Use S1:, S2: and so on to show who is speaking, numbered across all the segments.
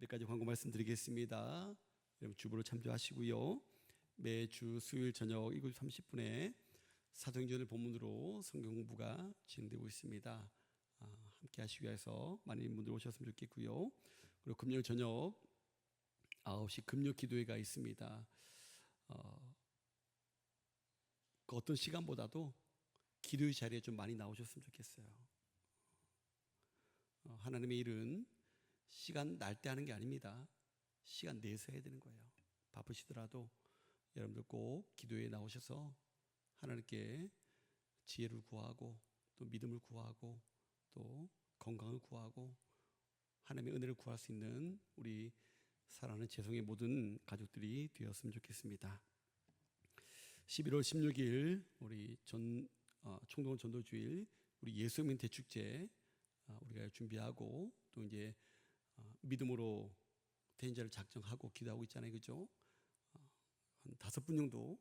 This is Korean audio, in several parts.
S1: 몇 가지 광고 말씀드리겠습니다. 여러분 주보로 참조하시고요. 매주 수요일 저녁 7시 30분에 사도행전을 본문으로 성경 공부가 진행되고 있습니다. 함께 하시기 위해서 많은 분들 오셨으면 좋겠고요. 그리고 금요일 저녁 9시 금요 기도회가 있습니다. 그 어떤 시간보다도 기도의 자리에 좀 많이 나오셨으면 좋겠어요. 하나님의 일은 시간 날 때 하는 게 아닙니다. 시간 내서 해야 되는 거예요. 바쁘시더라도 여러분들 꼭 기도에 나오셔서 하나님께 지혜를 구하고 또 믿음을 구하고 또 건강을 구하고 하나님의 은혜를 구할 수 있는 우리 사랑하는 재성의 모든 가족들이 되었으면 좋겠습니다. 11월 16일 우리 총동원 전도주일 우리 예수민 대축제 우리가 준비하고 또 이제 믿음으로 대인자를 작정하고 기도하고 있잖아요, 그죠? 한 5분 정도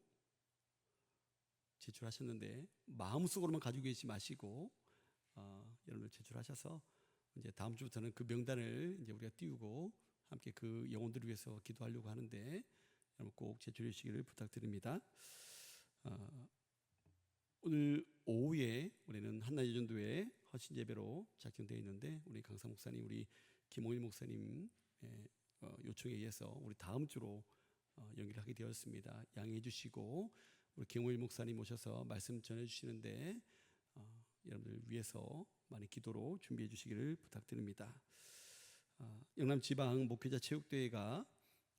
S1: 제출하셨는데 마음속으로만 가지고 계시지 마시고 여러분들 제출하셔서 이제 다음 주부터는 그 명단을 이제 우리가 띄우고 함께 그 영혼들을 위해서 기도하려고 하는데 여러분 꼭 제출해 주시기를 부탁드립니다. 오늘 오후에 우리는 한나여전도회 허신 예배로 작정되어 있는데 우리 강사 목사님, 우리 김홍일 목사님 요청에 의해서 우리 다음 주로 연기를 하게 되었습니다. 양해해 주시고 우리 김홍일 목사님 오셔서 말씀 전해 주시는데 여러분들 위해서 많은 기도로 준비해 주시기를 부탁드립니다. 영남지방 목회자 체육대회가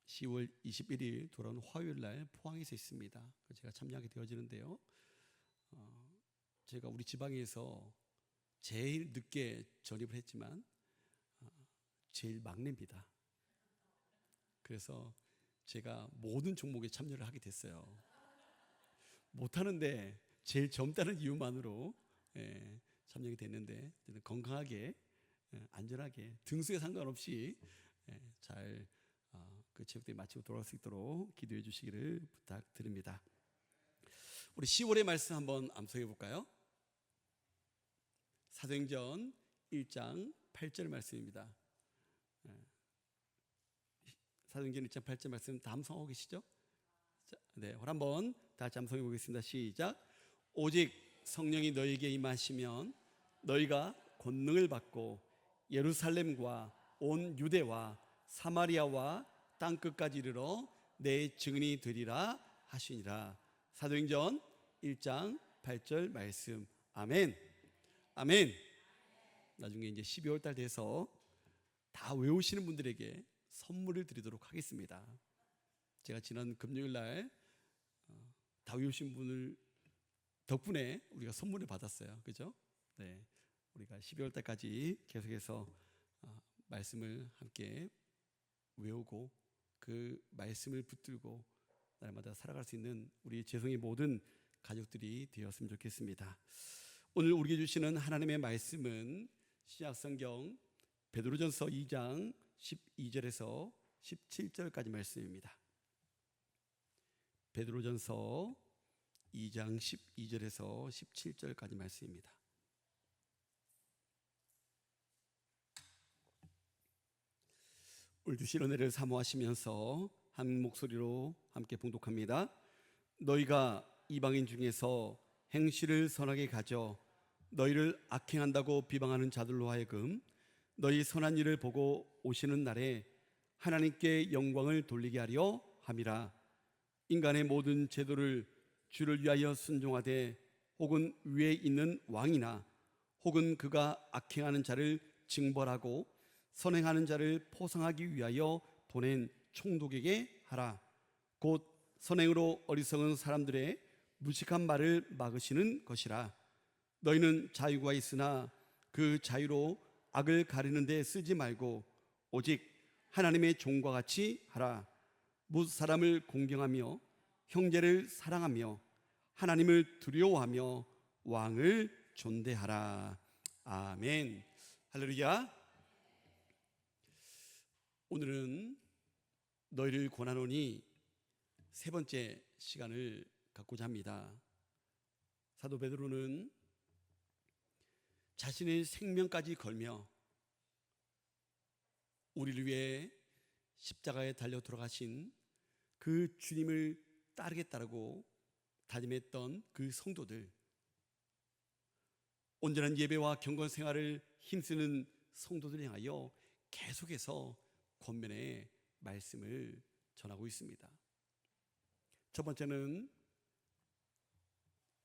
S1: 10월 21일 돌아온 화요일 날 포항에서 있습니다. 제가 참여하게 되어지는데요. 제가 우리 지방에서 제일 늦게 전입을 했지만 제일 막내입니다. 그래서 제가 모든 종목에 참여를 하게 됐어요. 못하는데 제일 젊다는 이유만으로 참여하게 됐는데 건강하게 안전하게 등수에 상관없이 잘 그 체육대회 마치고 돌아갈 수 있도록 기도해 주시기를 부탁드립니다. 우리 10월의 말씀 한번 암송해 볼까요? 사도행전 1장 8절 말씀입니다. 사도행전 1장 8절 말씀 다 암송하고 계시죠? 자, 네, 한번 다 같이 암송해 보겠습니다. 시작. 오직 성령이 너희에게 임하시면 너희가 권능을 받고 예루살렘과 온 유대와 사마리아와 땅끝까지 이르러 내 증인이 되리라 하시니라. 사도행전 1장 8절 말씀. 아멘. 아멘. 나중에 이제 12월 달 돼서 다 외우시는 분들에게 선물을 드리도록 하겠습니다. 제가 지난 금요일 날 다 외우신 분을 덕분에 우리가 선물을 받았어요. 그죠? 네. 우리가 12월 달까지 계속해서 말씀을 함께 외우고 그 말씀을 붙들고 날마다 살아갈 수 있는 우리 재성의 모든 가족들이 되었으면 좋겠습니다. 오늘 우리에게 주시는 하나님의 말씀은 신약성경 베드로전서 2장 12절에서 17절까지 말씀입니다. 베드로전서 2장 12절에서 17절까지 말씀입니다. 오늘 주신 은혜를 사모하시면서 한 목소리로 함께 봉독합니다. 너희가 이방인 중에서 행실을 선하게 가져 너희를 악행한다고 비방하는 자들로 하여금 너희 선한 일을 보고 오시는 날에 하나님께 영광을 돌리게 하려 함이라. 인간의 모든 제도를 주를 위하여 순종하되 혹은 위에 있는 왕이나 혹은 그가 악행하는 자를 징벌하고 선행하는 자를 포상하기 위하여 보낸 총독에게 하라. 곧 선행으로 어리석은 사람들의 무식한 말을 막으시는 것이라. 너희는 자유가 있으나 그 자유로 악을 가리는 데 쓰지 말고 오직 하나님의 종과 같이 하라. 뭇 사람을 공경하며 형제를 사랑하며 하나님을 두려워하며 왕을 존대하라. 아멘. 할렐루야. 오늘은 너희를 권하노니 세 번째 시간을 갖고자 합니다. 사도 베드로는 자신의 생명까지 걸며 우리를 위해 십자가에 달려 돌아가신 그 주님을 따르겠다라고 다짐했던 그 성도들, 온전한 예배와 경건 생활을 힘쓰는 성도들 향하여 계속해서 권면의 말씀을 전하고 있습니다. 첫 번째는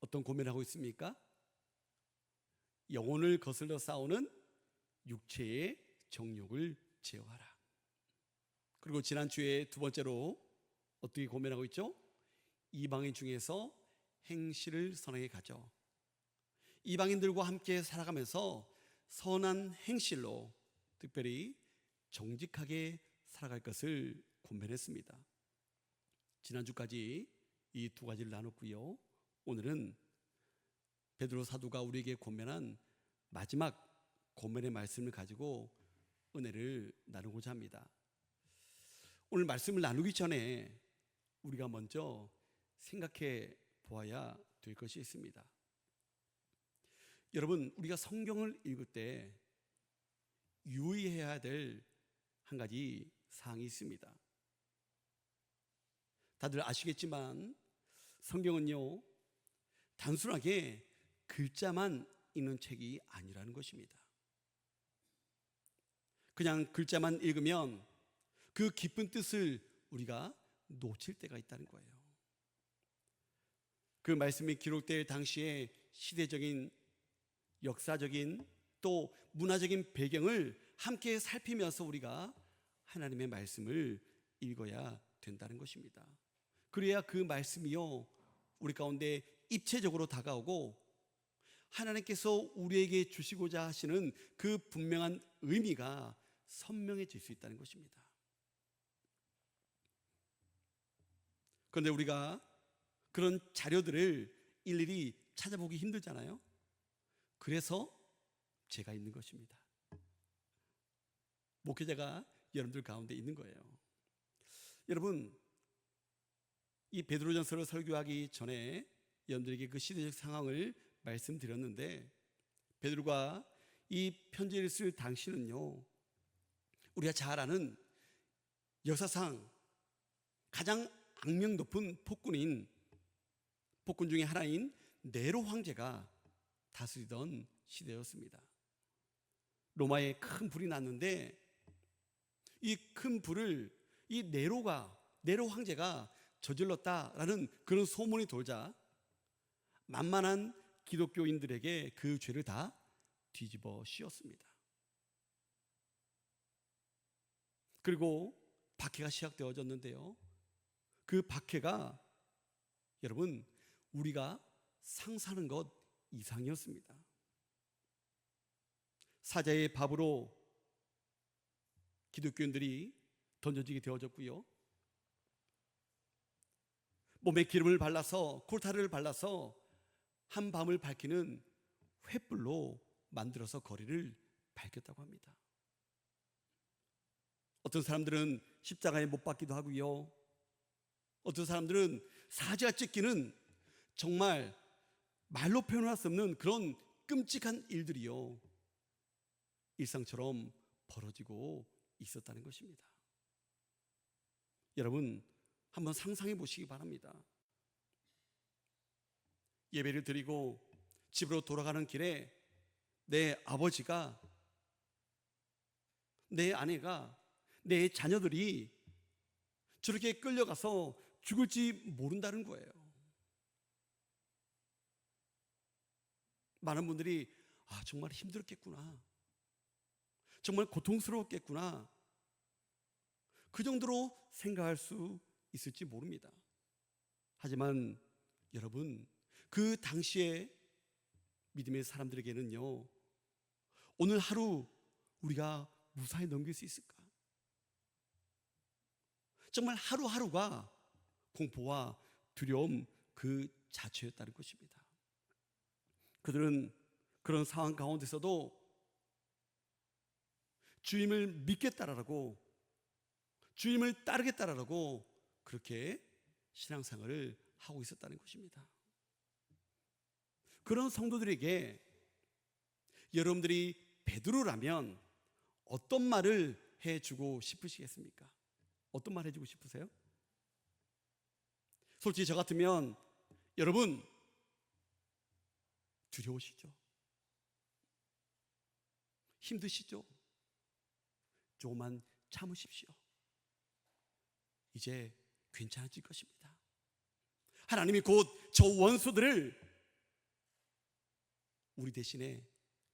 S1: 어떤 권면을 하고 있습니까? 영혼을 거슬러 싸우는 육체의 정욕을 제어하라. 그리고 지난주에 두 번째로 어떻게 권면하고 있죠? 이방인 중에서 행실을 선하게 가져. 이방인들과 함께 살아가면서 선한 행실로 특별히 정직하게 살아갈 것을 권면했습니다. 지난주까지 이 두 가지를 나눴고요. 오늘은 베드로 사도가 우리에게 권면한 마지막 권면의 말씀을 가지고 은혜를 나누고자 합니다. 오늘 말씀을 나누기 전에 우리가 먼저 생각해 보아야 될 것이 있습니다. 여러분, 우리가 성경을 읽을 때 유의해야 될 한 가지 사항이 있습니다. 다들 아시겠지만 성경은요, 단순하게 글자만 읽는 책이 아니라는 것입니다. 그냥 글자만 읽으면 그 깊은 뜻을 우리가 놓칠 때가 있다는 거예요. 그 말씀이 기록될 당시에 시대적인, 역사적인, 또 문화적인 배경을 함께 살피면서 우리가 하나님의 말씀을 읽어야 된다는 것입니다. 그래야 그 말씀이요, 우리 가운데 입체적으로 다가오고 하나님께서 우리에게 주시고자 하시는 그 분명한 의미가 선명해질 수 있다는 것입니다. 그런데 우리가 그런 자료들을 일일이 찾아보기 힘들잖아요. 그래서 제가 있는 것입니다. 목회자가 여러분들 가운데 있는 거예요. 여러분, 이 베드로전서를 설교하기 전에 여러분들에게 그 시대적 상황을 말씀드렸는데, 베드로가 이 편지를 쓸 당시는요, 우리가 잘 아는 역사상 가장 악명 높은 폭군 중에 하나인 네로 황제가 다스리던 시대였습니다. 로마에 큰 불이 났는데 이 큰 불을 이 네로 황제가 저질렀다라는 그런 소문이 돌자 만만한 기독교인들에게 그 죄를 다 뒤집어 씌웠습니다. 그리고 박해가 시작되어졌는데요, 그 박해가 여러분 우리가 상상하는 것 이상이었습니다. 사자의 밥으로 기독교인들이 던져지게 되어졌고요, 몸에 기름을 발라서, 콜타를 발라서 한밤을 밝히는 횃불로 만들어서 거리를 밝혔다고 합니다. 어떤 사람들은 십자가에 못 박기도 하고요, 어떤 사람들은 사지가 찢기는 정말 말로 표현할 수 없는 그런 끔찍한 일들이요, 일상처럼 벌어지고 있었다는 것입니다. 여러분, 한번 상상해 보시기 바랍니다. 예배를 드리고 집으로 돌아가는 길에 내 아버지가, 내 아내가, 내 자녀들이 저렇게 끌려가서 죽을지 모른다는 거예요. 많은 분들이 정말 힘들었겠구나, 정말 고통스러웠겠구나, 그 정도로 생각할 수 있을지 모릅니다. 하지만 여러분, 그 당시에 믿음의 사람들에게는요, 오늘 하루 우리가 무사히 넘길 수 있을까? 정말 하루하루가 공포와 두려움 그 자체였다는 것입니다. 그들은 그런 상황 가운데서도 주님을 믿겠다라고, 주님을 따르겠다라고 그렇게 신앙생활을 하고 있었다는 것입니다. 그런 성도들에게 여러분들이 베드로라면 어떤 말을 해주고 싶으시겠습니까? 어떤 말 해주고 싶으세요? 솔직히 저 같으면 여러분 두려우시죠? 힘드시죠? 조금만 참으십시오. 이제 괜찮아질 것입니다. 하나님이 곧 저 원수들을 우리 대신에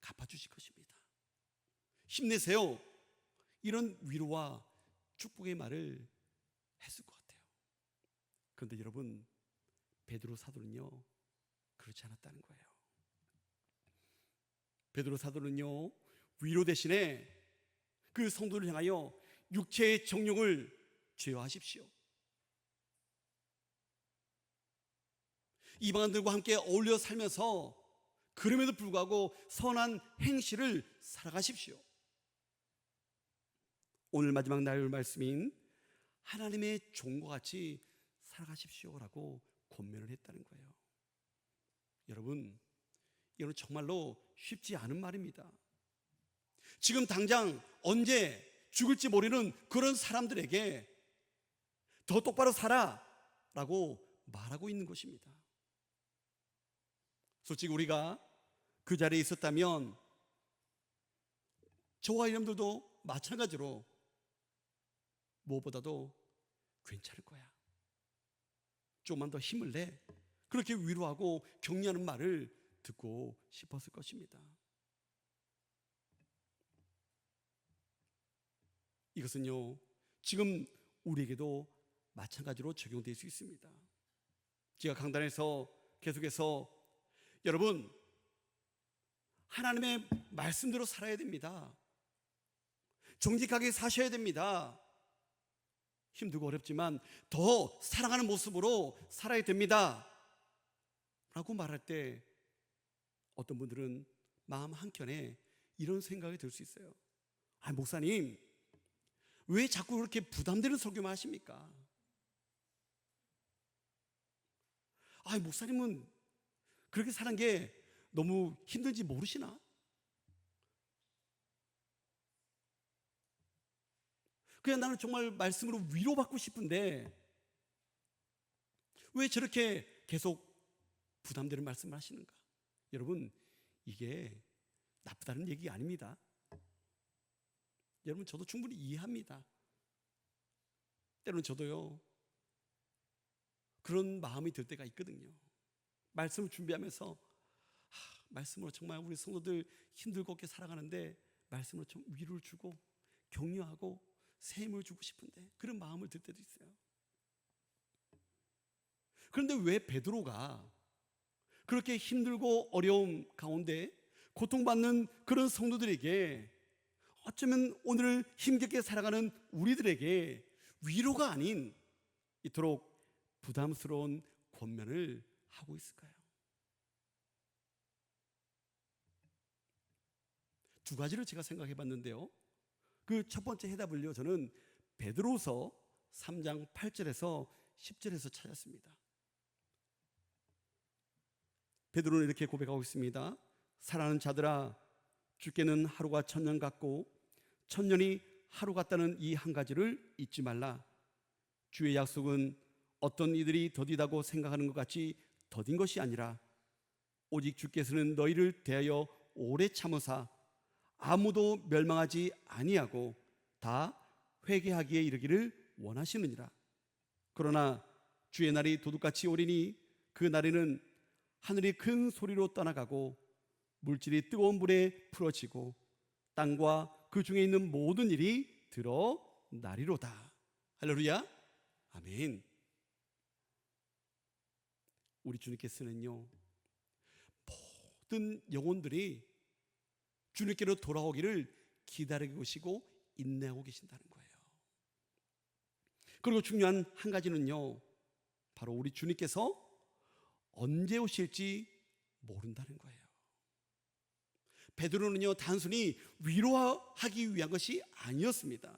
S1: 갚아주실 것입니다. 힘내세요. 이런 위로와 축복의 말을 했을 것 같아요. 그런데 여러분, 베드로 사도는요 그렇지 않았다는 거예요. 베드로 사도는요 위로 대신에 그 성도를 향하여 육체의 정욕을 제어하십시오. 이방인들과 함께 어울려 살면서 그럼에도 불구하고 선한 행실을 살아가십시오. 오늘 마지막 날 말씀인 하나님의 종과 같이 살아가십시오라고 권면을 했다는 거예요. 여러분, 이건 정말로 쉽지 않은 말입니다. 지금 당장 언제 죽을지 모르는 그런 사람들에게 더 똑바로 살아라고 말하고 있는 것입니다. 솔직히 우리가 그 자리에 있었다면 저와 여러분들도 마찬가지로 무엇보다도 괜찮을 거야, 조금만 더 힘을 내, 그렇게 위로하고 격려하는 말을 듣고 싶었을 것입니다. 이것은요 지금 우리에게도 마찬가지로 적용될 수 있습니다. 제가 강단에서 계속해서 여러분 하나님의 말씀대로 살아야 됩니다. 정직하게 사셔야 됩니다. 힘들고 어렵지만 더 사랑하는 모습으로 살아야 됩니다 라고 말할 때 어떤 분들은 마음 한켠에 이런 생각이 들 수 있어요. 아, 목사님 왜 자꾸 그렇게 부담되는 설교만 하십니까? 아, 목사님은 그렇게 사는 게 너무 힘든지 모르시나? 그냥 나는 정말 말씀으로 위로받고 싶은데 왜 저렇게 계속 부담되는 말씀을 하시는가? 여러분, 이게 나쁘다는 얘기가 아닙니다. 여러분, 저도 충분히 이해합니다. 때로는 저도요 그런 마음이 들 때가 있거든요. 말씀을 준비하면서 말씀으로 정말 우리 성도들 힘들고 어렵게 살아가는데 말씀으로 좀 위로를 주고 격려하고 새 힘을 주고 싶은데 그런 마음을 들 때도 있어요. 그런데 왜 베드로가 그렇게 힘들고 어려움 가운데 고통받는 그런 성도들에게, 어쩌면 오늘 힘겹게 살아가는 우리들에게 위로가 아닌 이토록 부담스러운 권면을 하고 있을까요? 두 가지를 제가 생각해 봤는데요, 그 첫 번째 해답을요 저는 베드로서 3장 8절에서 10절에서 찾았습니다. 베드로는 이렇게 고백하고 있습니다. 사랑하는 자들아, 주께는 하루가 천년 같고 천년이 하루 같다는 이 한 가지를 잊지 말라. 주의 약속은 어떤 이들이 더디다고 생각하는 것 같이 더딘 것이 아니라 오직 주께서는 너희를 대하여 오래 참으사 아무도 멸망하지 아니하고 다 회개하기에 이르기를 원하시느니라. 그러나 주의 날이 도둑같이 오리니 그 날에는 하늘이 큰 소리로 떠나가고 물질이 뜨거운 불에 풀어지고 땅과 그 중에 있는 모든 일이 드러나리로다. 할렐루야, 아멘. 우리 주님께서는요 모든 영혼들이 주님께로 돌아오기를 기다리고 계시고 인내하고 계신다는 거예요. 그리고 중요한 한 가지는요, 바로 우리 주님께서 언제 오실지 모른다는 거예요. 베드로는요 단순히 위로하기 위한 것이 아니었습니다.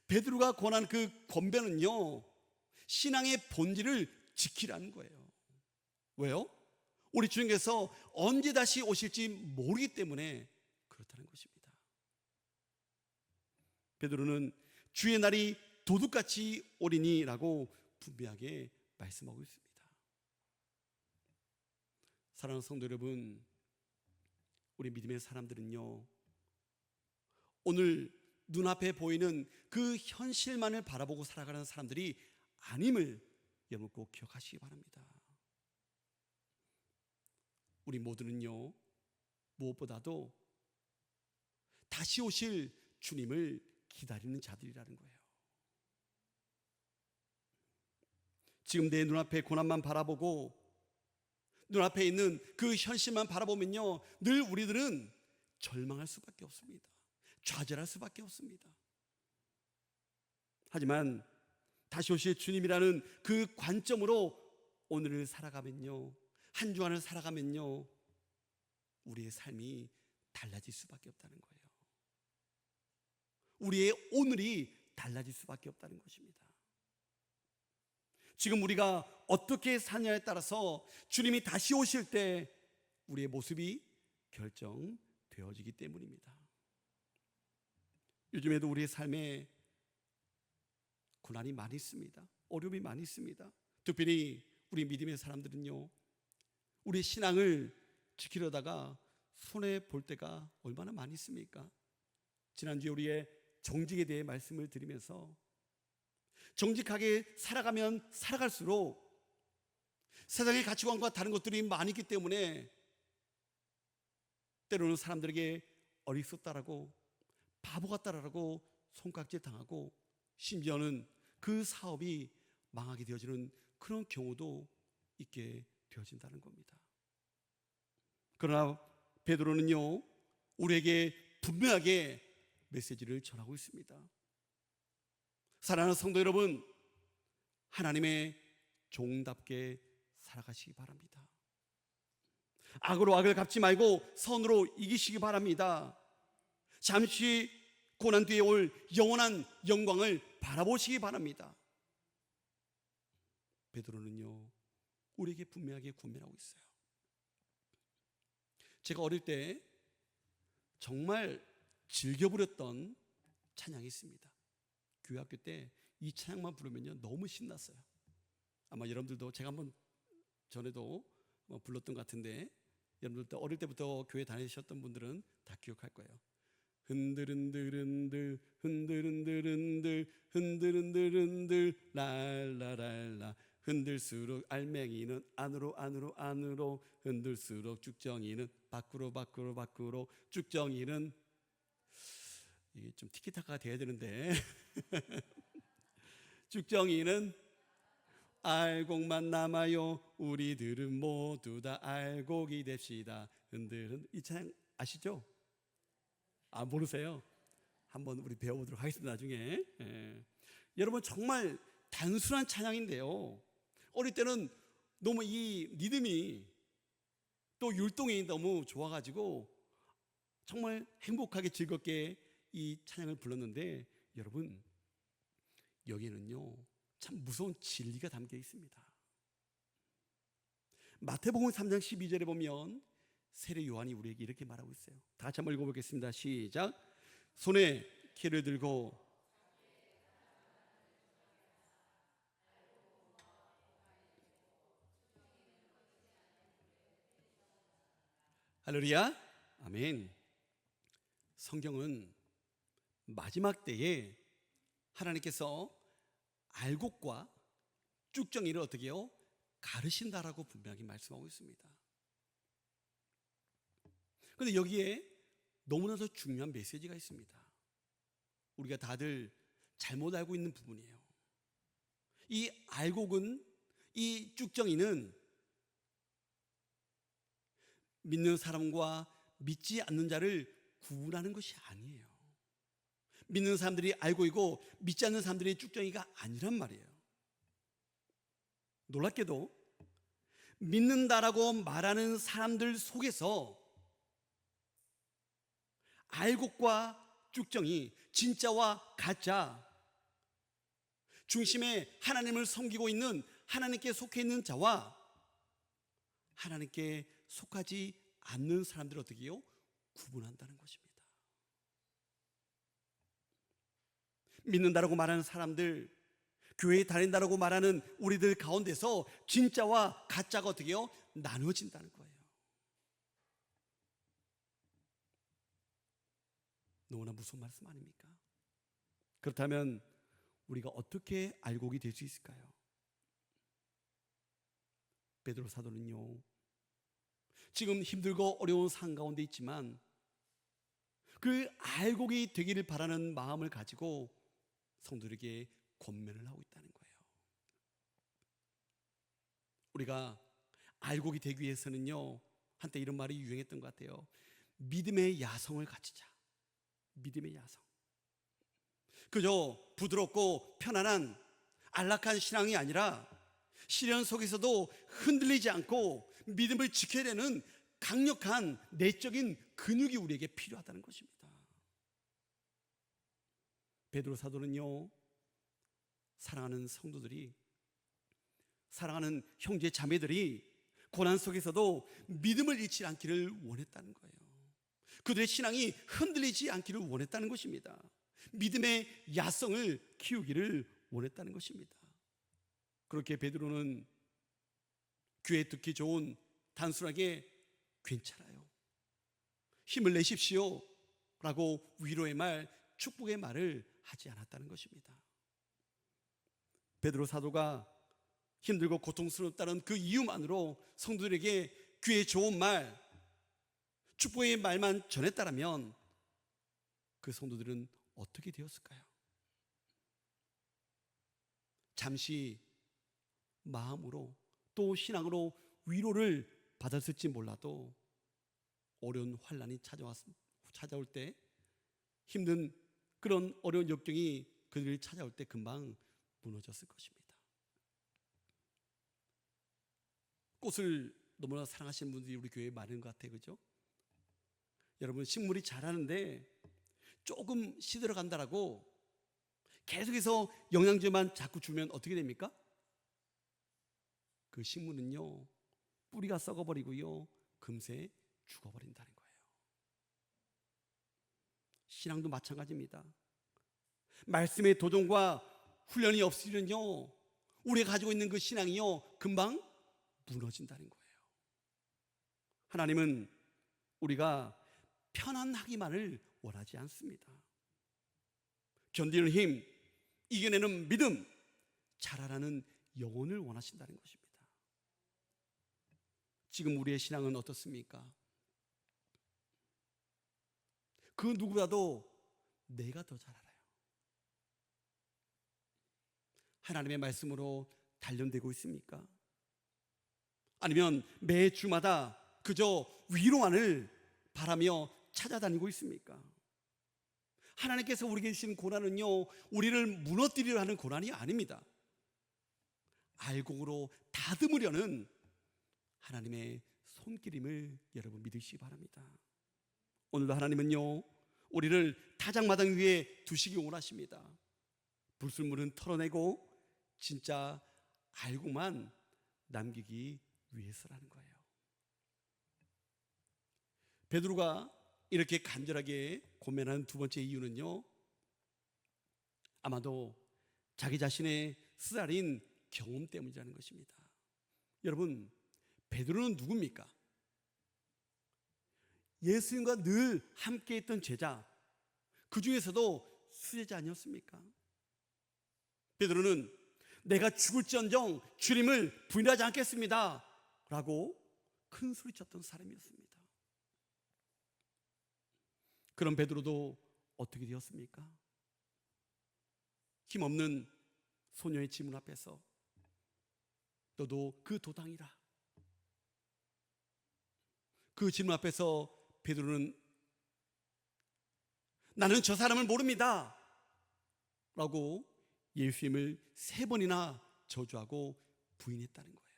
S1: 베드로가 권한 그 권변은요 신앙의 본질을 지키라는 거예요. 왜요? 우리 주님께서 언제 다시 오실지 모르기 때문에 그렇다는 것입니다. 베드로는 주의 날이 도둑같이 오리니라고 분명하게 말씀하고 있습니다. 사랑하는 성도 여러분, 우리 믿음의 사람들은요, 오늘 눈앞에 보이는 그 현실만을 바라보고 살아가는 사람들이 아님을 여러분 꼭 기억하시기 바랍니다. 우리 모두는요, 무엇보다도 다시 오실 주님을 기다리는 자들이라는 거예요. 지금 내 눈앞에 고난만 바라보고 눈앞에 있는 그 현실만 바라보면요, 늘 우리들은 절망할 수밖에 없습니다. 좌절할 수밖에 없습니다. 하지만 다시 오실 주님이라는 그 관점으로 오늘을 살아가면요, 한 주간을 살아가면요, 우리의 삶이 달라질 수밖에 없다는 거예요. 우리의 오늘이 달라질 수밖에 없다는 것입니다. 지금 우리가 어떻게 사냐에 따라서 주님이 다시 오실 때 우리의 모습이 결정되어지기 때문입니다. 요즘에도 우리의 삶에 고난이 많이 있습니다. 어려움이 많이 있습니다. 특별히 우리 믿음의 사람들은요, 우리 신앙을 지키려다가 손해볼 때가 얼마나 많이 있습니까? 지난주에 우리의 정직에 대해 말씀을 드리면서 정직하게 살아가면 살아갈수록 세상의 가치관과 다른 것들이 많이 있기 때문에 때로는 사람들에게 어리석다라고, 바보 같다라고 손깍지 당하고, 심지어는 그 사업이 망하게 되어지는 그런 경우도 있게 되어진다는 겁니다. 그러나 베드로는요, 우리에게 분명하게 메시지를 전하고 있습니다. 사랑하는 성도 여러분, 하나님의 종답게 살아가시기 바랍니다. 악으로 악을 갚지 말고 선으로 이기시기 바랍니다. 잠시 고난 뒤에 올 영원한 영광을 바라보시기 바랍니다. 베드로는요, 우리에게 분명하게 권면하고 있어요. 제가 어릴 때 정말 즐겨 부렸던 찬양이 있습니다. 교회 학교 때 이 찬양만 부르면요, 너무 신났어요. 아마 여러분들도 제가 한번 전에도 불렀던 것 같은데, 여러분들도 어릴 때부터 교회 다니셨던 분들은 다 기억할 거예요. 흔들흔들흔들 흔들흔들흔들 흔들흔들흔들 랄라랄라, 흔들수록 알맹이는 안으로 안으로 안으로, 흔들수록 쭉정이는 밖으로 밖으로 밖으로, 쭉정이는, 이게 좀 티키타카가 돼야 되는데 쭉정이는 알곡만 남아요, 우리들은 모두 다 알곡이 됩시다. 흔들흔들. 이 찬양 아시죠? 아, 모르세요? 한번 우리 배워보도록 하겠습니다, 나중에. 여러분, 정말 단순한 찬양인데요, 어릴 때는 너무 이 리듬이 또 율동이 너무 좋아가지고 정말 행복하게 즐겁게 이 찬양을 불렀는데, 여러분, 여기에는요 참 무서운 진리가 담겨 있습니다. 마태복음 3장 12절에 보면 세례 요한이 우리에게 이렇게 말하고 있어요. 다 같이 한번 읽어보겠습니다. 시작. 손에 키를 들고 할렐루야, 아멘. 성경은 마지막 때에 하나님께서 알곡과 쭉정이를 어떻게 해요? 가르신다라고 분명히 말씀하고 있습니다. 그런데 여기에 너무나도 중요한 메시지가 있습니다. 우리가 다들 잘못 알고 있는 부분이에요. 이 알곡은, 이 쭉정이는 믿는 사람과 믿지 않는 자를 구분하는 것이 아니에요. 믿는 사람들이 알고 있고 믿지 않는 사람들이 쭉정이가 아니란 말이에요. 놀랍게도 믿는다라고 말하는 사람들 속에서 알곡과 쭉정이, 진짜와 가짜 중심에 하나님을 섬기고 있는, 하나님께 속해 있는 자와 하나님께 속하지 않는 사람들을 어떻게 해요? 구분한다는 것입니다. 믿는다라고 말하는 사람들, 교회에 다닌다라고 말하는 우리들 가운데서 진짜와 가짜가 어떻게 해요? 나누어진다는 거예요. 너무나 무서운 말씀 아닙니까? 그렇다면 우리가 어떻게 알곡이 될 수 있을까요? 베드로 사도는요, 지금 힘들고 어려운 상황 가운데 있지만 그 알곡이 되기를 바라는 마음을 가지고 성도들에게 권면을 하고 있다는 거예요. 우리가 알곡이 되기 위해서는요, 한때 이런 말이 유행했던 것 같아요. 믿음의 야성을 가지자. 믿음의 야성. 그저 부드럽고 편안한 안락한 신앙이 아니라 시련 속에서도 흔들리지 않고 믿음을 지켜야 되는 강력한 내적인 근육이 우리에게 필요하다는 것입니다. 베드로 사도는요, 사랑하는 성도들이, 사랑하는 형제 자매들이 고난 속에서도 믿음을 잃지 않기를 원했다는 거예요. 그들의 신앙이 흔들리지 않기를 원했다는 것입니다. 믿음의 야성을 키우기를 원했다는 것입니다. 그렇게 베드로는 귀에 듣기 좋은 단순하게 괜찮아요, 힘을 내십시오 라고 위로의 말, 축복의 말을 하지 않았다는 것입니다. 베드로 사도가 힘들고 고통스럽다는 그 이유만으로 성도들에게 귀에 좋은 말, 축복의 말만 전했다라면 그 성도들은 어떻게 되었을까요? 잠시 마음으로 또 신앙으로 위로를 받았을지 몰라도 어려운 환난이 찾아올 때, 힘든 그런 어려운 역경이 그들을 찾아올 때 금방 무너졌을 것입니다. 꽃을 너무나 사랑하시는 분들이 우리 교회에 많은 것 같아요, 그죠? 여러분, 식물이 자라는데 조금 시들어간다라고 계속해서 영양제만 자꾸 주면 어떻게 됩니까? 그 식물은요, 뿌리가 썩어버리고요, 금세 죽어버린다는 거예요. 신앙도 마찬가지입니다. 말씀의 도전과 훈련이 없으면요, 우리가 가지고 있는 그 신앙이요, 금방 무너진다는 거예요. 하나님은 우리가 편안하기만을 원하지 않습니다. 견디는 힘, 이겨내는 믿음, 자라나는 영혼을 원하신다는 것입니다. 지금 우리의 신앙은 어떻습니까? 그 누구라도 내가 더 잘 알아요. 하나님의 말씀으로 단련되고 있습니까? 아니면 매 주마다 그저 위로만을 바라며 찾아다니고 있습니까? 하나님께서 우리에게 주신 고난은요, 우리를 무너뜨리려 하는 고난이 아닙니다. 알곡으로 다듬으려는 하나님의 손길임을 여러분 믿으시기 바랍니다. 오늘도 하나님은요, 우리를 타작마당 위에 두시기 원하십니다. 불순물은 털어내고 진짜 알고만 남기기 위해서라는 거예요. 베드로가 이렇게 간절하게 고민하는 두 번째 이유는요, 아마도 자기 자신의 쓰라린 경험 때문이라는 것입니다. 여러분, 베드로는 누굽니까? 예수님과 늘 함께 있던 제자, 그 중에서도 수제자 아니었습니까? 베드로는 내가 죽을지언정 주님을 부인하지 않겠습니다 라고 큰 소리쳤던 사람이었습니다. 그런 베드로도 어떻게 되었습니까? 힘없는 소녀의 지문 앞에서 너도 그 도당이라, 그 지문 앞에서 베드로는 나는 저 사람을 모릅니다 라고 예수님을 3번이나 저주하고 부인했다는 거예요.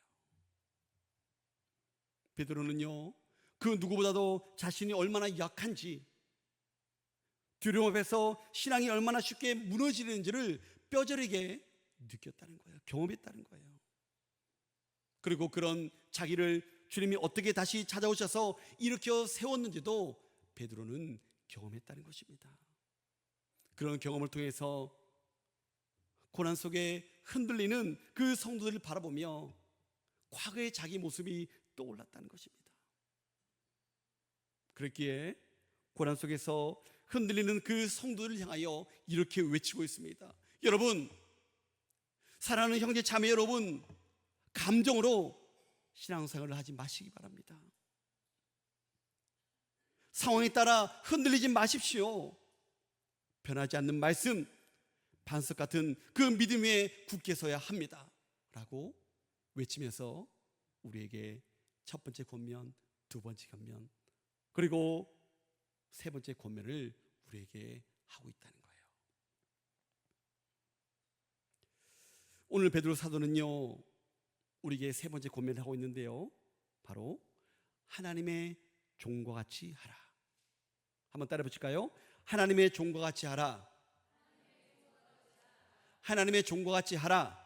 S1: 베드로는요, 그 누구보다도 자신이 얼마나 약한지, 두려움 앞에서 신앙이 얼마나 쉽게 무너지는지를 뼈저리게 느꼈다는 거예요. 경험했다는 거예요. 그리고 그런 자기를 주님이 어떻게 다시 찾아오셔서 일으켜 세웠는지도 베드로는 경험했다는 것입니다. 그런 경험을 통해서 고난 속에 흔들리는 그 성도들을 바라보며 과거의 자기 모습이 떠올랐다는 것입니다. 그랬기에 고난 속에서 흔들리는 그 성도들을 향하여 이렇게 외치고 있습니다. 여러분, 사랑하는 형제 자매 여러분, 감정으로 신앙생활을 하지 마시기 바랍니다. 상황에 따라 흔들리지 마십시오. 변하지 않는 말씀, 반석 같은 그 믿음 위에 굳게 서야 합니다 라고 외치면서 우리에게 첫 번째 권면, 두 번째 권면, 그리고 세 번째 권면을 우리에게 하고 있다는 거예요. 오늘 베드로 사도는요, 우리에게 세 번째 권면을 하고 있는데요, 바로 하나님의 종과 같이 하라. 한번 따라 보실까요? 하나님의 종과 같이 하라. 하나님의 종과 같이 하라.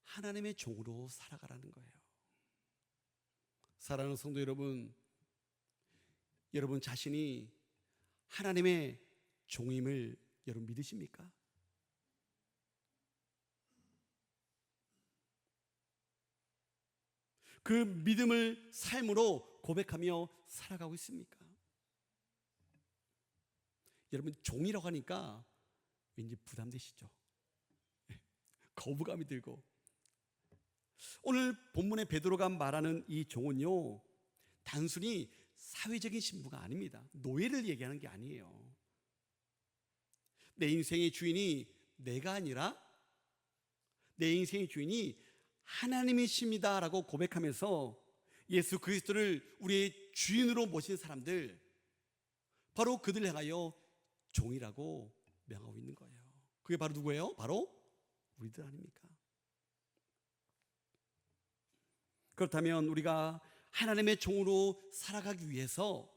S1: 하나님의 종으로 살아가라는 거예요. 사랑하는 성도 여러분, 여러분 자신이 하나님의 종임을 여러분 믿으십니까? 그 믿음을 삶으로 고백하며 살아가고 있습니까? 여러분, 종이라고 하니까 왠지 부담되시죠? 거부감이 들고. 오늘 본문의 베드로가 말하는 이 종은요, 단순히 사회적인 신분가 아닙니다. 노예를 얘기하는 게 아니에요. 내 인생의 주인이 내가 아니라 내 인생의 주인이 하나님이십니다 라고 고백하면서 예수 그리스도를 우리의 주인으로 모신 사람들, 바로 그들 향하여 종이라고 명하고 있는 거예요. 그게 바로 누구예요? 바로 우리들 아닙니까? 그렇다면 우리가 하나님의 종으로 살아가기 위해서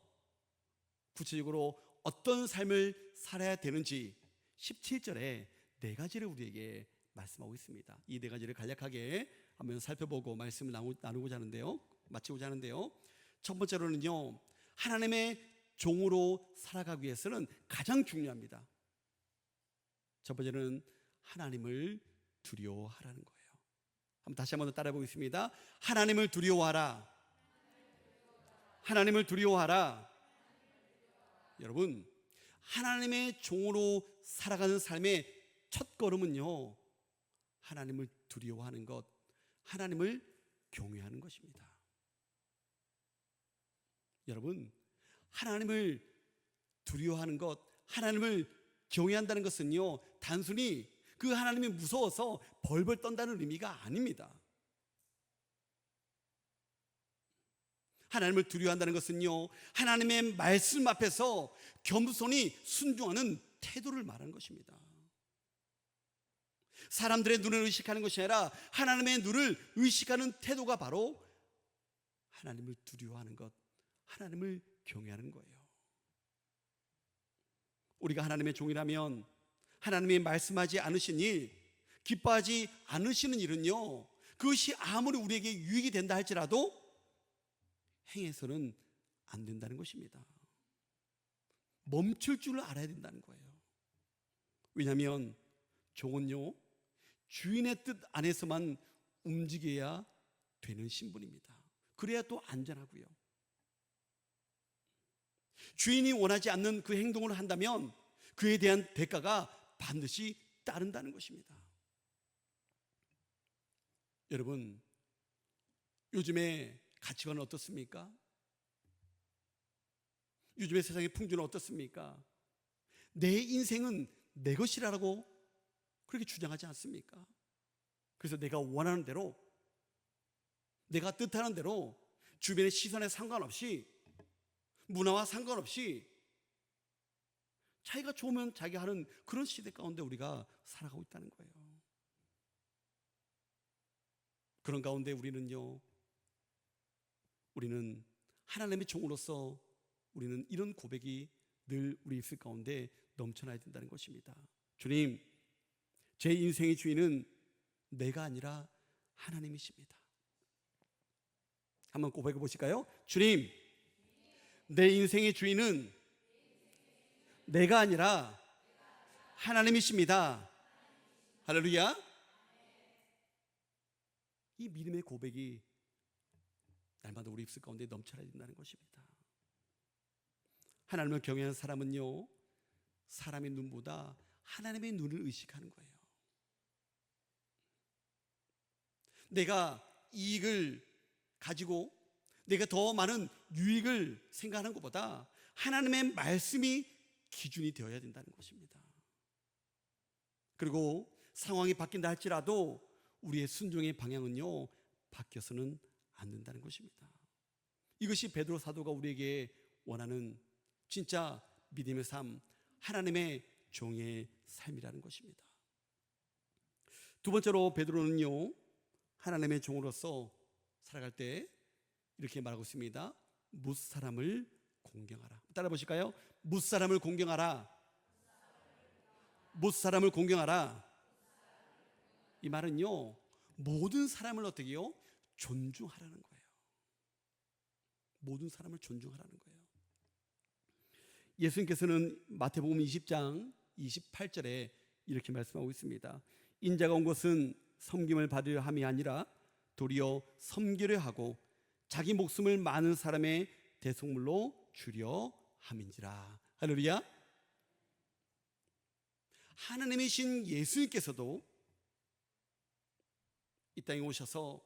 S1: 구체적으로 어떤 삶을 살아야 되는지 17절에 네 가지를 우리에게 말씀하고 있습니다. 이 네 가지를 간략하게 한번 살펴보고 말씀을 나누고자 하는데요, 마치고자 하는데요, 첫 번째로는요, 하나님의 종으로 살아가기 위해서는 가장 중요합니다. 첫 번째는 하나님을 두려워하라는 거예요. 한번 다시 한번 더 따라해 보겠습니다. 하나님을 두려워하라. 하나님을 두려워하라. 여러분, 하나님의 종으로 살아가는 삶의 첫 걸음은요, 하나님을 두려워하는 것, 하나님을 경외하는 것입니다. 여러분, 하나님을 두려워하는 것, 하나님을 경외한다는 것은요, 단순히 그 하나님이 무서워서 벌벌 떤다는 의미가 아닙니다. 하나님을 두려워한다는 것은요, 하나님의 말씀 앞에서 겸손히 순종하는 태도를 말하는 것입니다. 사람들의 눈을 의식하는 것이 아니라 하나님의 눈을 의식하는 태도가 바로 하나님을 두려워하는 것, 하나님을 경외하는 거예요. 우리가 하나님의 종이라면 하나님이 말씀하지 않으신 일, 기뻐하지 않으시는 일은요, 그것이 아무리 우리에게 유익이 된다 할지라도 행해서는 안 된다는 것입니다. 멈출 줄 알아야 된다는 거예요. 왜냐하면 종은요, 주인의 뜻 안에서만 움직여야 되는 신분입니다. 그래야 또 안전하고요. 주인이 원하지 않는 그 행동을 한다면 그에 대한 대가가 반드시 따른다는 것입니다. 여러분, 요즘에 가치관은 어떻습니까? 요즘의 세상의 풍조는 어떻습니까? 내 인생은 내 것이라고 그렇게 주장하지 않습니까? 그래서 내가 원하는 대로, 내가 뜻하는 대로 주변의 시선에 상관없이, 문화와 상관없이 자기가 좋으면 자기가 하는 그런 시대 가운데 우리가 살아가고 있다는 거예요. 그런 가운데 우리는 하나님의 종으로서 우리는 이런 고백이 늘 우리 입술 가운데 넘쳐나야 된다는 것입니다. 주님, 제 인생의 주인은 내가 아니라 하나님이십니다. 한번 고백해 보실까요? 주님, 내 인생의 주인은 내가 아니라 하나님이십니다. 할렐루야. 이 믿음의 고백이 날마다 우리 입술 가운데 넘쳐나야 된다는 것입니다. 하나님을 경외하는 사람은요, 사람의 눈보다 하나님의 눈을 의식하는 거예요. 내가 이익을 가지고 내가 더 많은 유익을 생각하는 것보다 하나님의 말씀이 기준이 되어야 된다는 것입니다. 그리고 상황이 바뀐다 할지라도 우리의 순종의 방향은요, 바뀌어서는 안 된다는 것입니다. 이것이 베드로 사도가 우리에게 원하는 진짜 믿음의 삶, 하나님의 종의 삶이라는 것입니다. 두 번째로 베드로는요, 하나님의 종으로서 살아갈 때 이렇게 말하고 있습니다. 무사람을 공경하라. 따라 보실까요? 무사람을 공경하라. 무사람을 공경하라. 이 말은요, 모든 사람을 어떻게 해요? 존중하라는 거예요. 모든 사람을 존중하라는 거예요. 예수님께서는 마태복음 20장 28절에 이렇게 말씀하고 있습니다. 인자가 온 것은 섬김을 받으려 함이 아니라 도리어 섬기려 하고 자기 목숨을 많은 사람의 대속물로 주려 함인지라. 할렐루야. 하나님이신 예수님께서도 이 땅에 오셔서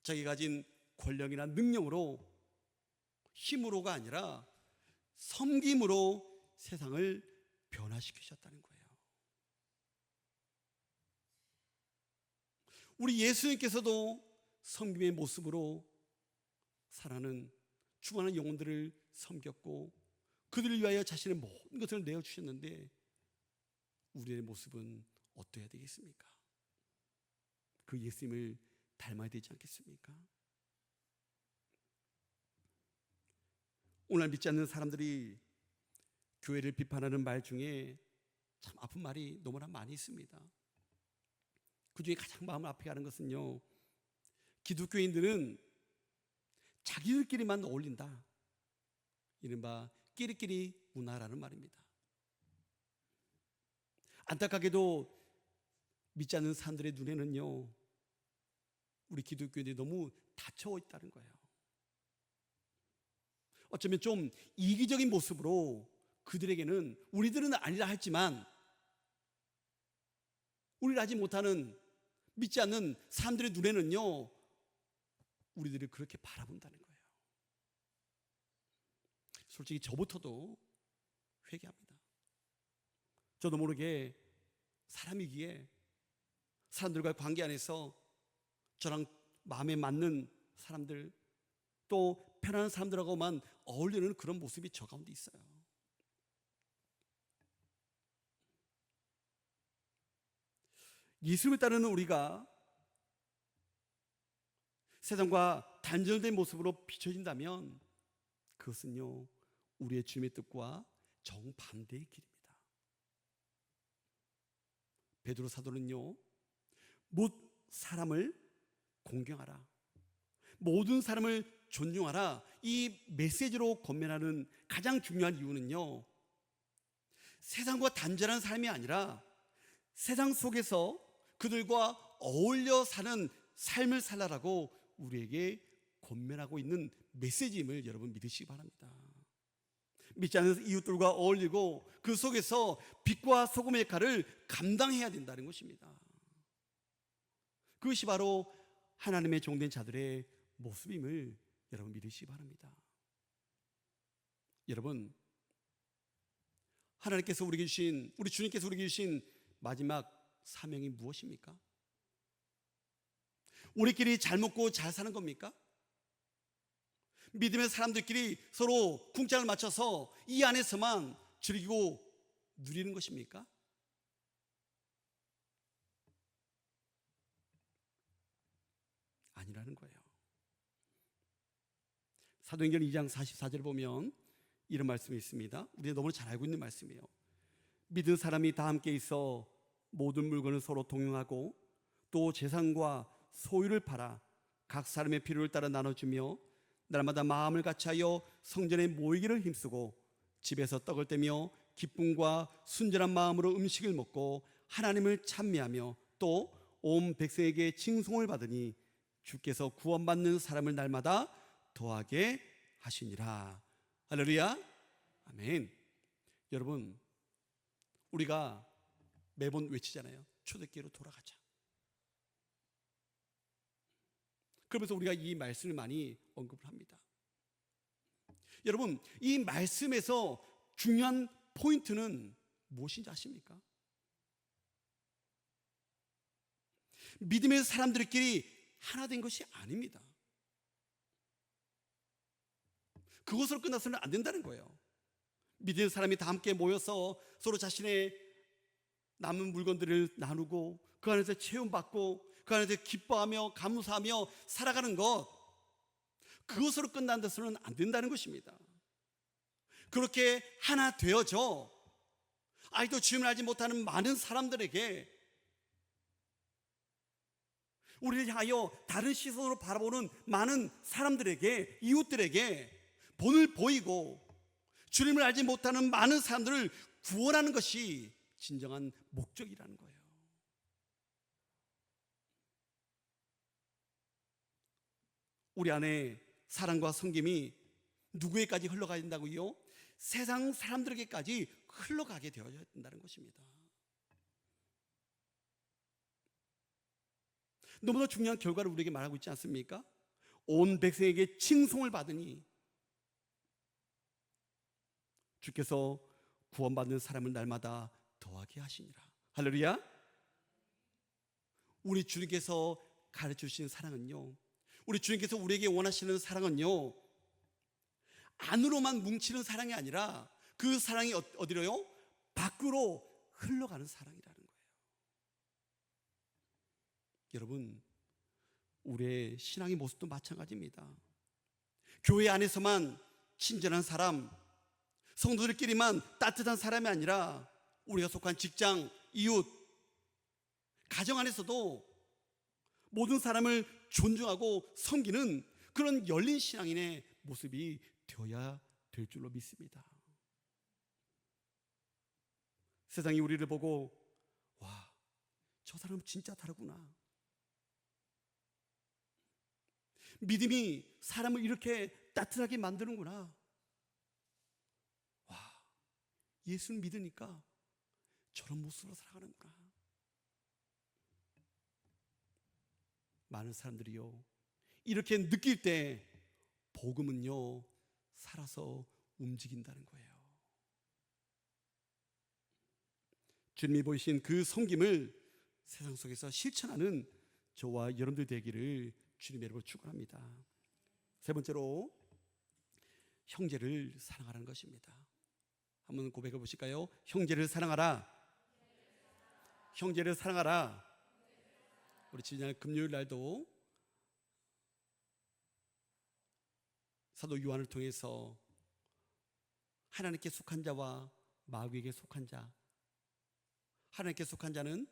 S1: 자기 가진 권력이나 능력으로, 힘으로가 아니라 섬김으로 세상을 변화시키셨다는 거예요. 우리 예수님께서도 섬김의 모습으로 살아가는 죽어가는 영혼들을 섬겼고 그들을 위하여 자신의 모든 것을 내어주셨는데 우리의 모습은 어떠해야 되겠습니까? 그 예수님을 닮아야 되지 않겠습니까? 오늘 믿지 않는 사람들이 교회를 비판하는 말 중에 참 아픈 말이 너무나 많이 있습니다. 그 중에 가장 마음을 아프게 하는 것은요, 기독교인들은 자기들끼리만 어울린다, 이른바 끼리끼리 문화라는 말입니다. 안타깝게도 믿지 않는 사람들의 눈에는요, 우리 기독교인들이 너무 닫혀 있다는 거예요. 어쩌면 좀 이기적인 모습으로 그들에게는 우리들은 아니라 할지만 우리를 알지 못하는 믿지 않는 사람들의 눈에는요, 우리들을 그렇게 바라본다는 거예요. 솔직히 저부터도 회개합니다. 저도 모르게 사람이기에 사람들과의 관계 안에서 저랑 마음에 맞는 사람들, 또 편안한 사람들하고만 어울리는 그런 모습이 저 가운데 있어요. 예수님을 따르는 우리가 세상과 단절된 모습으로 비춰진다면 그것은요, 우리의 주님의 뜻과 정반대의 길입니다. 베드로 사도는요, 못 사람을 공경하라, 모든 사람을 존중하라, 이 메시지로 권면하는 가장 중요한 이유는요, 세상과 단절한 삶이 아니라 세상 속에서 그들과 어울려 사는 삶을 살라라고 우리에게 권면하고 있는 메시지임을 여러분 믿으시기 바랍니다. 믿지 않는 이웃들과 어울리고 그 속에서 빛과 소금의 역할을 감당해야 된다는 것입니다. 그것이 바로 하나님의 종된 자들의 모습임을 여러분 믿으시기 바랍니다. 여러분, 하나님께서 우리에게 주신, 우리 주님께서 우리에게 주신 마지막 사명이 무엇입니까? 우리끼리 잘 먹고 잘 사는 겁니까? 믿음의 사람들끼리 서로 궁짝을 맞춰서 이 안에서만 즐기고 누리는 것입니까? 아니라는 거예요. 사도행전 2장 44절을 보면 이런 말씀이 있습니다. 우리가 너무 잘 알고 있는 말씀이에요. 믿은 사람이 다 함께 있어 모든 물건을 서로 동용하고 또 재산과 소유를 팔아 각 사람의 필요를 따라 나눠주며 날마다 마음을 같이하여 성전에 모이기를 힘쓰고 집에서 떡을 떼며 기쁨과 순전한 마음으로 음식을 먹고 하나님을 찬미하며 또 온 백성에게 칭송을 받으니 주께서 구원받는 사람을 날마다 더하게 하시니라. 할렐루야. 아멘. 여러분, 우리가 매번 외치잖아요. 초대교회로 돌아가자. 그러면서 우리가 이 말씀을 많이 언급을 합니다. 여러분, 이 말씀에서 중요한 포인트는 무엇인지 아십니까? 믿음의 사람들끼리 하나 된 것이 아닙니다. 그것으로 끝나서는 안 된다는 거예요. 믿음의 사람이 다 함께 모여서 서로 자신의 남은 물건들을 나누고 그 안에서 체험받고 그 안에서 기뻐하며 감사하며 살아가는 것, 그것으로 끝난다서는 안 된다는 것입니다. 그렇게 하나 되어져 아직도 주님을 알지 못하는 많은 사람들에게, 우리를 향하여 다른 시선으로 바라보는 많은 사람들에게, 이웃들에게 본을 보이고 주님을 알지 못하는 많은 사람들을 구원하는 것이 진정한 목적이라는 거예요. 우리 안에 사랑과 섬김이 누구에게까지 흘러가야 된다고요? 세상 사람들에게까지 흘러가게 되어야 된다는 것입니다. 너무나 중요한 결과를 우리에게 말하고 있지 않습니까? 온 백성에게 칭송을 받으니 주께서 구원받는 사람을 날마다 더하게 하시니라. 할렐루야. 우리 주님께서 가르쳐 주신 사랑은요, 우리 주님께서 우리에게 원하시는 사랑은요, 안으로만 뭉치는 사랑이 아니라 그 사랑이 어디로요? 밖으로 흘러가는 사랑이라는 거예요. 여러분, 우리의 신앙의 모습도 마찬가지입니다. 교회 안에서만 친절한 사람, 성도들끼리만 따뜻한 사람이 아니라 우리가 속한 직장, 이웃, 가정 안에서도 모든 사람을 존중하고 섬기는 그런 열린 신앙인의 모습이 되어야 될 줄로 믿습니다. 세상이 우리를 보고 와, 저 사람 진짜 다르구나, 믿음이 사람을 이렇게 따뜻하게 만드는구나, 와, 예수를 믿으니까 저런 모습으로 살아가는구나. 많은 사람들이요, 이렇게 느낄 때 복음은요 살아서 움직인다는 거예요. 주님이 보이신 그 섬김을 세상 속에서 실천하는 저와 여러분들 되기를 주님의 이름으로 축원합니다. 세 번째로, 형제를 사랑하라는 것입니다. 한번 고백해 보실까요? 형제를 사랑하라. 형제를 사랑하라. 우리 지난 금요일 날도 사도 요한을 통해서 하나님께 속한 자와 마귀에게 속한 자, 하나님께 속한 자는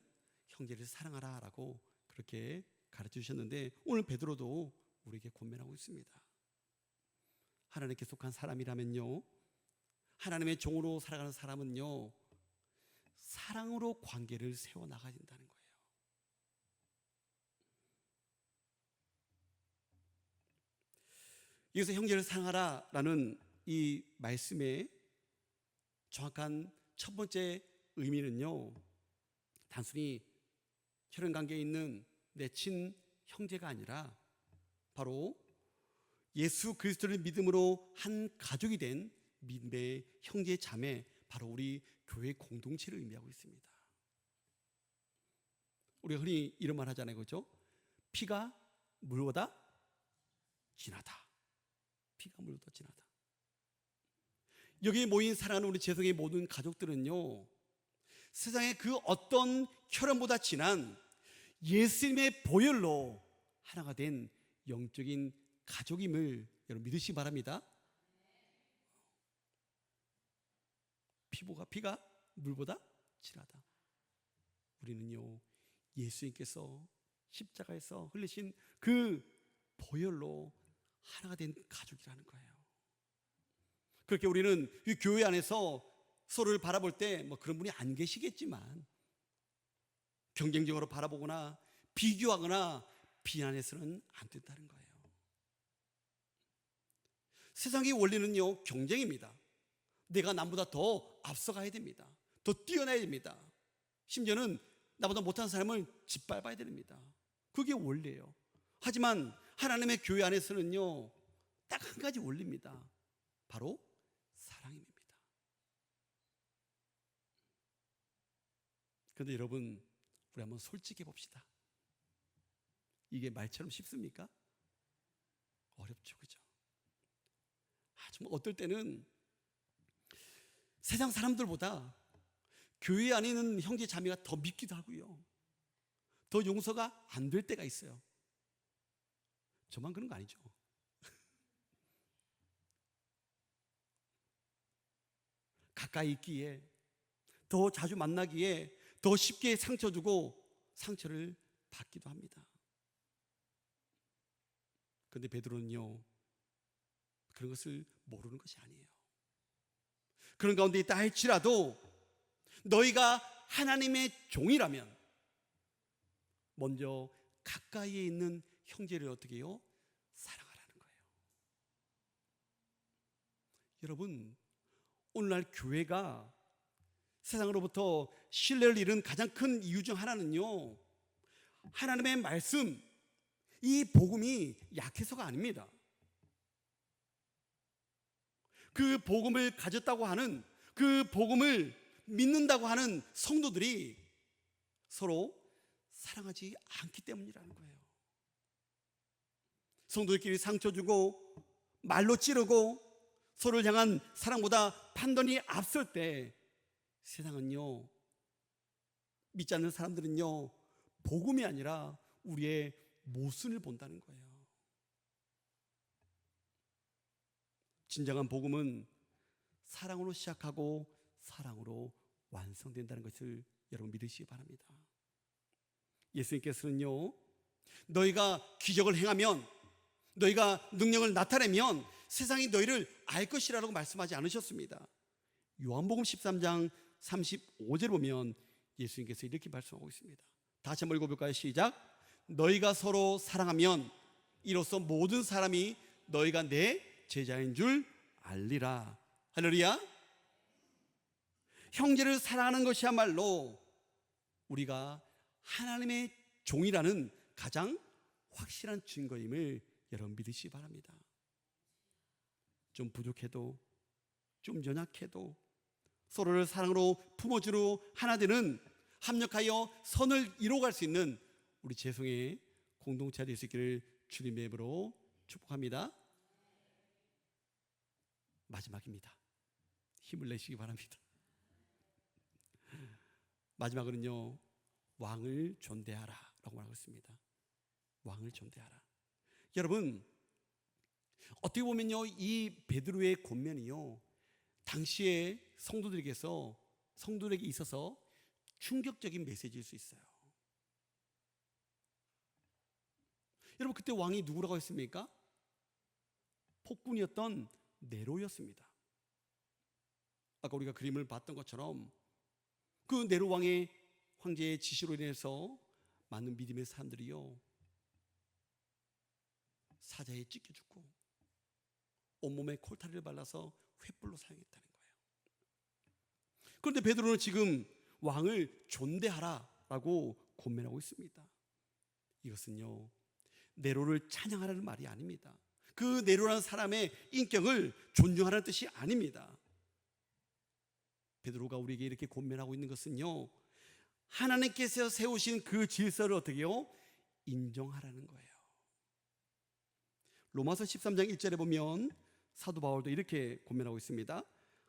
S1: 형제를 사랑하라 라고 그렇게 가르쳐 주셨는데, 오늘 베드로도 우리에게 권면하고 있습니다. 하나님께 속한 사람이라면요, 하나님의 종으로 살아가는 사람은요, 사랑으로 관계를 세워나가야 된다는 거예요. 여기서 형제를 사랑하라 라는 이 말씀의 정확한 첫 번째 의미는요, 단순히 혈연관계에 있는 내 친 형제가 아니라 바로 예수 그리스도를 믿음으로 한 가족이 된 믿음의 형제 자매, 바로 우리 교회 공동체를 의미하고 있습니다. 우리가 흔히 이런 말 하잖아요, 그렇죠? 피가 물보다 진하다. 피가 물보다 진하다. 여기에 모인 사랑하는 우리 재성의 모든 가족들은요, 세상의 그 어떤 혈연보다 진한 예수님의 보혈로 하나가 된 영적인 가족임을 여러분 믿으시기 바랍니다. 피가 물보다 진하다. 우리는요, 예수님께서 십자가에서 흘리신 그 보혈로 하나가 된 가족이라는 거예요. 그렇게 우리는 이 교회 안에서 서로를 바라볼 때 뭐 그런 분이 안 계시겠지만 경쟁적으로 바라보거나 비교하거나 비난해서는 안 된다는 거예요. 세상의 원리는요, 경쟁입니다. 내가 남보다 더 앞서가야 됩니다. 더 뛰어나야 됩니다. 심지어는 나보다 못한 사람을 짓밟아야 됩니다. 그게 원리예요. 하지만 하나님의 교회 안에서는요, 딱 한 가지 원리입니다. 바로 사랑입니다. 그런데 여러분, 우리 한번 솔직해 봅시다. 이게 말처럼 쉽습니까? 어렵죠, 그죠? 정말 어떨 때는 세상 사람들보다 교회 안에 있는 형제 자매가 더 밉기도 하고요, 더 용서가 안 될 때가 있어요. 저만 그런 거 아니죠? 가까이 있기에, 더 자주 만나기에 더 쉽게 상처 주고 상처를 받기도 합니다. 그런데 베드로는요, 그런 것을 모르는 것이 아니에요. 그런 가운데 있다 할지라도 너희가 하나님의 종이라면 먼저 가까이에 있는 형제를 어떻게 해요? 사랑하라는 거예요. 여러분, 오늘날 교회가 세상으로부터 신뢰를 잃은 가장 큰 이유 중 하나는요, 하나님의 말씀, 이 복음이 약해서가 아닙니다. 그 복음을 가졌다고 하는, 그 복음을 믿는다고 하는 성도들이 서로 사랑하지 않기 때문이라는 거예요. 성도들끼리 상처 주고 말로 찌르고 서로를 향한 사랑보다 판단이 앞설 때 세상은요, 믿지 않는 사람들은요, 복음이 아니라 우리의 모순을 본다는 거예요. 진정한 복음은 사랑으로 시작하고 사랑으로 완성된다는 것을 여러분 믿으시기 바랍니다. 예수님께서는요, 너희가 기적을 행하면, 너희가 능력을 나타내면 세상이 너희를 알 것이라고 말씀하지 않으셨습니다. 요한복음 13장 35절에 보면 예수님께서 이렇게 말씀하고 있습니다. 다시 한번 읽어볼까요? 시작. 너희가 서로 사랑하면 이로써 모든 사람이 너희가 내 제자인 줄 알리라. 할렐루야. 형제를 사랑하는 것이야말로 우리가 하나님의 종이라는 가장 확실한 증거임을 여러분 믿으시기 바랍니다. 좀 부족해도, 좀 연약해도 서로를 사랑으로 품어주로 하나 되는, 합력하여 선을 이루어갈 수 있는 우리 재성의 공동체가 될 수 있기를 주님의 이름으로 축복합니다. 마지막입니다. 힘을 내시기 바랍니다. 마지막으로는요, 왕을 존대하라 라고 말하고 있습니다. 왕을 존대하라. 여러분, 어떻게 보면요, 이 베드로의 권면이요, 당시에 성도들에게 있어서 충격적인 메시지일 수 있어요. 여러분, 그때 왕이 누구라고 했습니까? 폭군이었던 네로였습니다. 아까 우리가 그림을 봤던 것처럼 그 네로 왕의 황제의 지시로 인해서 많은 믿음의 사람들이요, 사자에 찢겨 죽고 온몸에 콜타리를 발라서 횃불로 사용했다는 거예요. 그런데 베드로는 지금 왕을 존대하라라고 권면하고 있습니다. 이것은요, 네로를 찬양하라는 말이 아닙니다. 그 네로라는 사람의 인격을 존중하라는 뜻이 아닙니다. 베드로가 우리에게 이렇게 권면하고 있는 것은요, 하나님께서 세우신 그 질서를 어떻게 해요? 인정하라는 거예요. 로마서 13장 1절에 보면 사도 바울도 이렇게 권면하고 있습니다.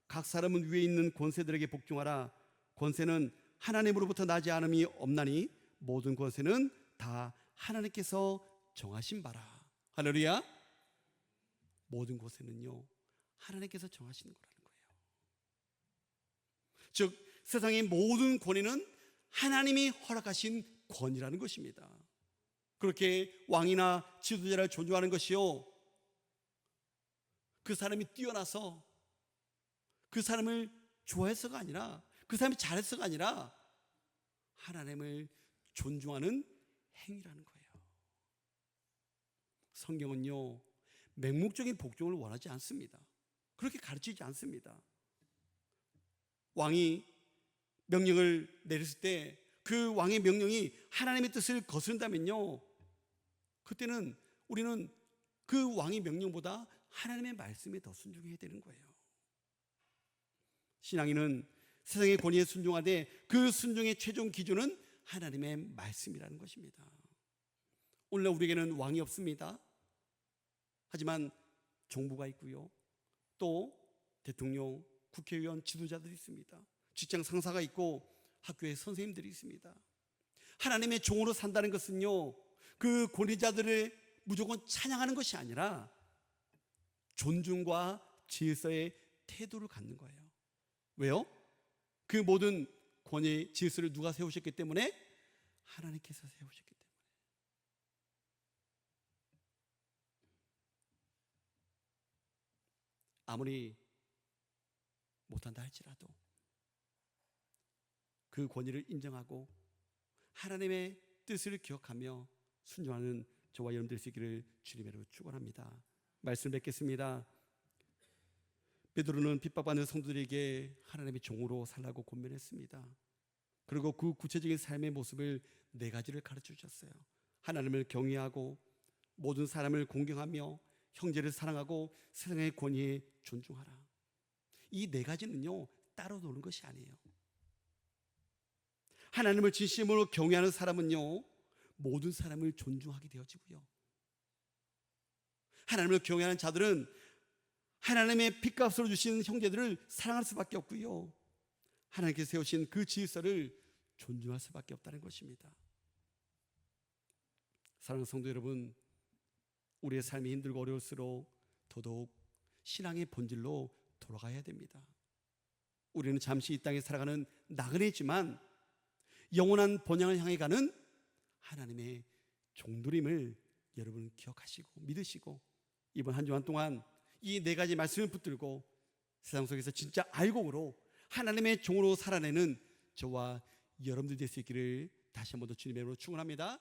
S1: 각 사람은 위에 있는 권세들에게 복종하라. 권세는 하나님으로부터 나지 않음이 없나니 모든 권세는 다 하나님께서 정하신 바라. 할렐루야. 모든 권세는요, 하나님께서 정하시는 거라는 거예요. 즉 세상의 모든 권위는 하나님이 허락하신 권위라는 것입니다. 그렇게 왕이나 지도자를 존중하는 것이요, 그 사람이 뛰어나서 그 사람을 좋아해서가 아니라, 그 사람이 잘해서가 아니라 하나님을 존중하는 행위라는 거예요. 성경은요, 맹목적인 복종을 원하지 않습니다. 그렇게 가르치지 않습니다. 왕이 명령을 내렸을 때 그 왕의 명령이 하나님의 뜻을 거스른다면요, 그때는 우리는 그 왕의 명령보다 하나님의 말씀에 더 순종해야 되는 거예요. 신앙인은 세상의 권위에 순종하되 그 순종의 최종 기준은 하나님의 말씀이라는 것입니다. 오늘날 우리에게는 왕이 없습니다. 하지만 정부가 있고요, 또 대통령, 국회의원, 지도자들이 있습니다. 직장 상사가 있고 학교에 선생님들이 있습니다. 하나님의 종으로 산다는 것은요, 그 권위자들을 무조건 찬양하는 것이 아니라 존중과 질서의 태도를 갖는 거예요. 왜요? 그 모든 권위, 질서를 누가 세우셨기 때문에? 하나님께서 세우셨기 때문에. 아무리 못한다 할지라도 그 권위를 인정하고 하나님의 뜻을 기억하며 순종하는 저와 여러분들 수 있기를 주님으로 축원합니다. 말씀 뵙겠습니다. 베드로는 핍박받는 성도들에게 하나님의 종으로 살라고 권면했습니다. 그리고 그 구체적인 삶의 모습을 4가지를 가르쳐 주셨어요. 하나님을 경외하고 모든 사람을 공경하며 형제를 사랑하고 세상의 권위에 존중하라. 이 4가지는요, 따로 노는 것이 아니에요. 하나님을 진심으로 경외하는 사람은요, 모든 사람을 존중하게 되어지고요, 하나님을 경외하는 자들은 하나님의 핏값으로 주신 형제들을 사랑할 수밖에 없고요, 하나님께서 세우신 그 질서를 존중할 수밖에 없다는 것입니다. 사랑하는 성도 여러분, 우리의 삶이 힘들고 어려울수록 더더욱 신앙의 본질로 돌아가야 됩니다. 우리는 잠시 이 땅에 살아가는 나그네지만 영원한 본향을 향해 가는 하나님의 종들임을 여러분 기억하시고 믿으시고, 이번 한 주간 동안 이 4가지 말씀을 붙들고 세상 속에서 진짜 알곡으로 하나님의 종으로 살아내는 저와 여러분들 될 수 있기를 다시 한번 더 주님의 이름으로 축원합니다.